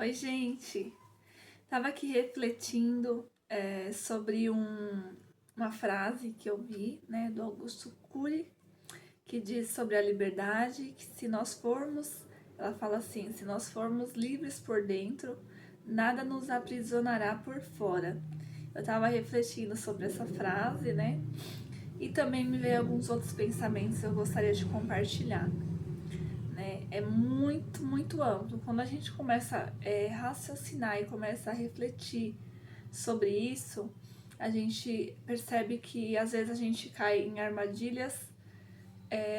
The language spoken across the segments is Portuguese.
Oi, gente. Tava aqui refletindo sobre uma frase que eu vi, né, do Augusto Cury, que diz sobre a liberdade, que se nós formos, ela fala assim, se nós formos livres por dentro, nada nos aprisionará por fora. Eu tava refletindo sobre essa frase, né, e também me veio alguns outros pensamentos que eu gostaria de compartilhar. Né? É muito, muito amplo. Quando a gente começa a raciocinar e começa a refletir sobre isso, a gente percebe que às vezes a gente cai em armadilhas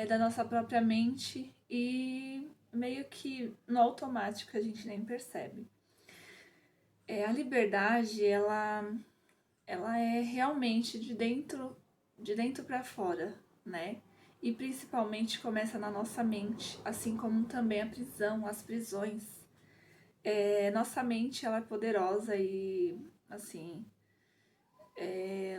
da nossa própria mente e meio que no automático a gente nem percebe. A liberdade, ela é realmente de dentro para fora, né? E principalmente começa na nossa mente, assim como também a prisão, as prisões. Nossa mente, ela é poderosa e, assim,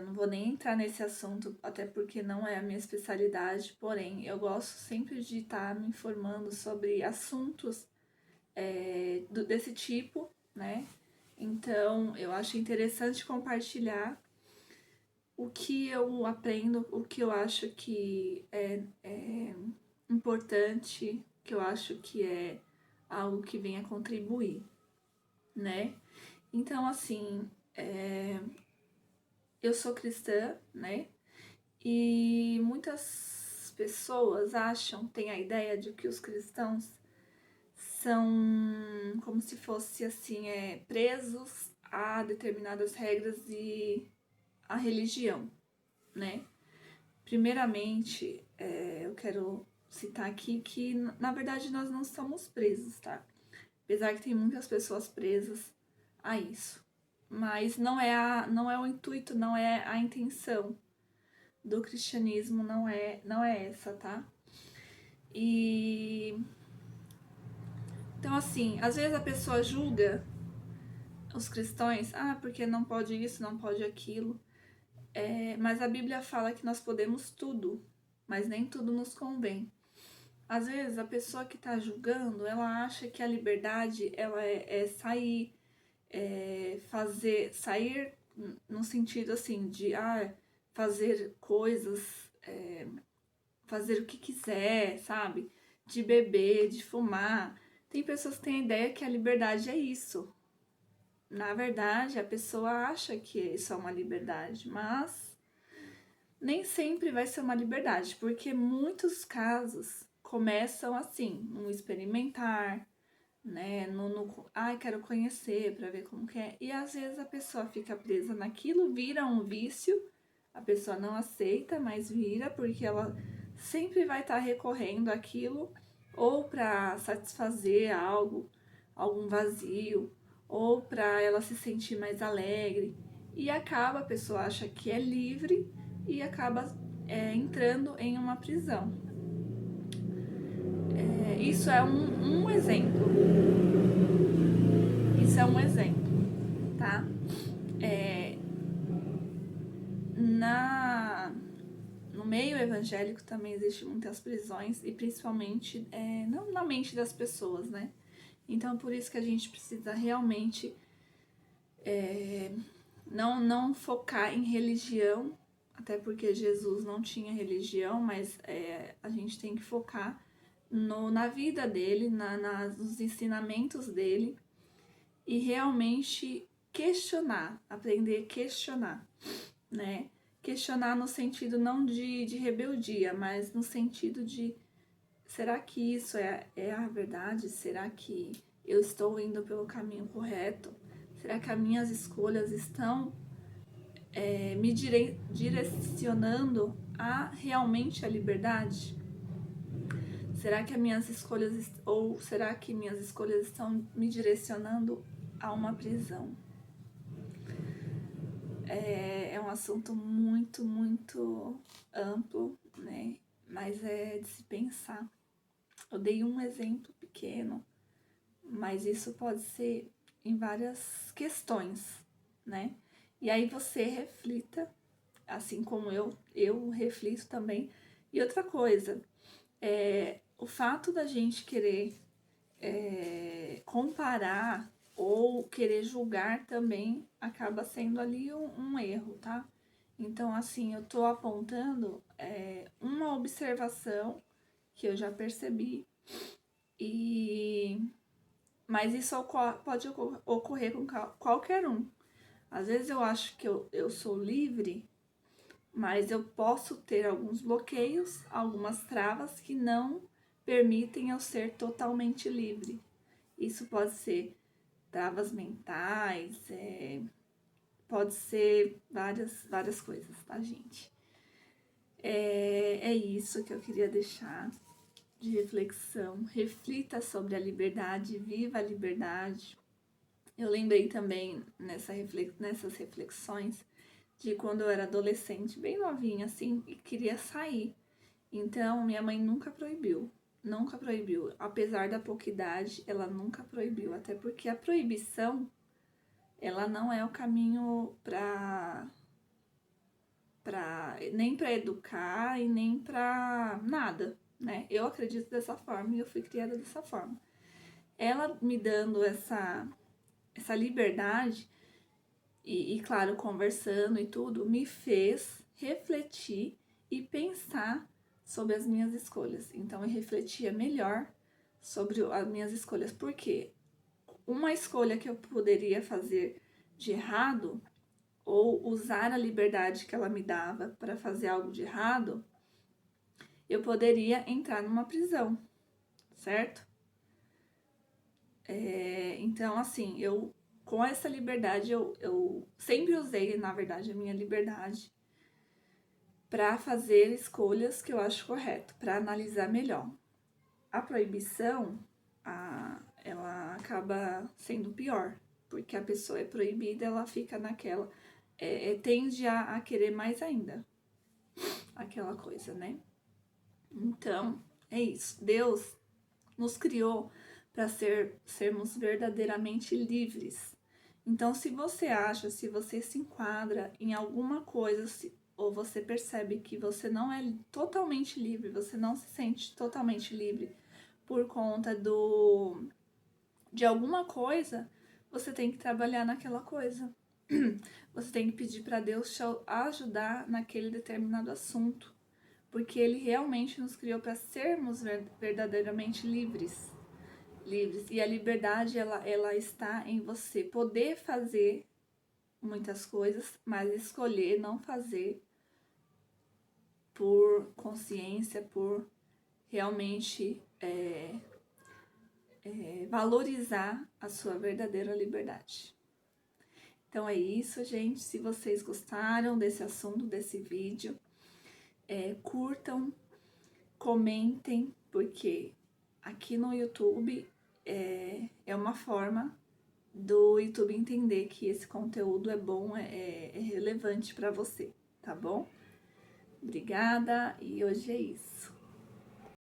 não vou nem entrar nesse assunto, até porque não é a minha especialidade, porém, eu gosto sempre de estar me informando sobre assuntos desse tipo, né? Então, eu acho interessante compartilhar o que eu aprendo, o que eu acho que é importante, que eu acho que é algo que venha contribuir, né? Então, assim, eu sou cristã, né? E muitas pessoas acham, têm a ideia de que os cristãos são como se fosse assim, presos a determinadas regras e a religião, né? Primeiramente, eu quero citar aqui que, na verdade, nós não estamos presos, tá? Apesar que tem muitas pessoas presas a isso. Mas não é o intuito, não é a intenção do cristianismo, não é essa, tá? E então assim, às vezes a pessoa julga os cristãos, porque não pode isso, não pode aquilo. Mas a Bíblia fala que nós podemos tudo, mas nem tudo nos convém. Às vezes a pessoa que está julgando, ela acha que a liberdade ela é sair, sair no sentido assim de fazer coisas, fazer o que quiser, sabe? De beber, de fumar. Tem pessoas que têm a ideia que a liberdade é isso. Na verdade, a pessoa acha que isso é uma liberdade, mas nem sempre vai ser uma liberdade, porque muitos casos começam assim, no experimentar, né? Quero conhecer para ver como que é. E às vezes a pessoa fica presa naquilo, vira um vício, a pessoa não aceita, mas vira porque ela sempre vai estar recorrendo àquilo ou para satisfazer algo, algum vazio, ou para ela se sentir mais alegre. E acaba, a pessoa acha que é livre e acaba entrando em uma prisão. Isso é um exemplo. Isso é um exemplo, tá? É, na, no meio evangélico também existem muitas prisões e principalmente não na mente das pessoas, né? Então por isso que a gente precisa realmente não focar em religião, até porque Jesus não tinha religião, mas a gente tem que focar na vida dele, nos ensinamentos dele e realmente questionar, aprender a questionar, né? Questionar no sentido não de rebeldia, mas no sentido de será que isso é a verdade? Será que eu estou indo pelo caminho correto? Será que as minhas escolhas estão me direcionando a realmente a liberdade? Será que as minhas escolhas ou será que minhas escolhas estão me direcionando a uma prisão? É um assunto muito, muito amplo, né? Mas é de se pensar. Eu dei um exemplo pequeno, mas isso pode ser em várias questões, né? E aí você reflita, assim como eu reflito também. E outra coisa, o fato da gente querer comparar ou querer julgar também acaba sendo ali um erro, tá? Então, assim, eu tô apontando uma observação que eu já percebi, mas isso pode ocorrer com qualquer um. Às vezes eu acho que eu sou livre, mas eu posso ter alguns bloqueios, algumas travas que não permitem eu ser totalmente livre. Isso pode ser travas mentais, pode ser várias coisas, tá, gente? É isso que eu queria deixar de reflexão. Reflita sobre a liberdade, viva a liberdade. Eu lembrei também nessas reflexões de quando eu era adolescente, bem novinha assim, e queria sair. Então, minha mãe nunca proibiu. Nunca proibiu. Apesar da pouca idade, ela nunca proibiu. Até porque a proibição, ela não é o caminho nem para educar e nem para nada, né? Eu acredito dessa forma e eu fui criada dessa forma. Ela me dando essa liberdade e claro, conversando e tudo, me fez refletir e pensar sobre as minhas escolhas. Então eu refletia melhor sobre as minhas escolhas, porque uma escolha que eu poderia fazer de errado ou usar a liberdade que ela me dava para fazer algo de errado, eu poderia entrar numa prisão, certo? Então, assim, eu com essa liberdade, eu sempre usei, na verdade, a minha liberdade para fazer escolhas que eu acho correto, para analisar melhor. A proibição, ela acaba sendo pior, porque a pessoa é proibida, ela fica naquela, tende a querer mais ainda, aquela coisa, né? Então, é isso. Deus nos criou para sermos verdadeiramente livres. Então, se você acha, se você se enquadra em alguma coisa, ou você percebe que você não é totalmente livre, você não se sente totalmente livre por conta de alguma coisa, você tem que trabalhar naquela coisa. Você tem que pedir para Deus te ajudar naquele determinado assunto, porque Ele realmente nos criou para sermos verdadeiramente livres. E a liberdade, ela está em você poder fazer muitas coisas, mas escolher não fazer por consciência, por realmente valorizar a sua verdadeira liberdade. Então é isso, gente. Se vocês gostaram desse assunto, desse vídeo, curtam, comentem, porque aqui no YouTube é uma forma do YouTube entender que esse conteúdo é bom, é relevante para você, tá bom? Obrigada e hoje é isso.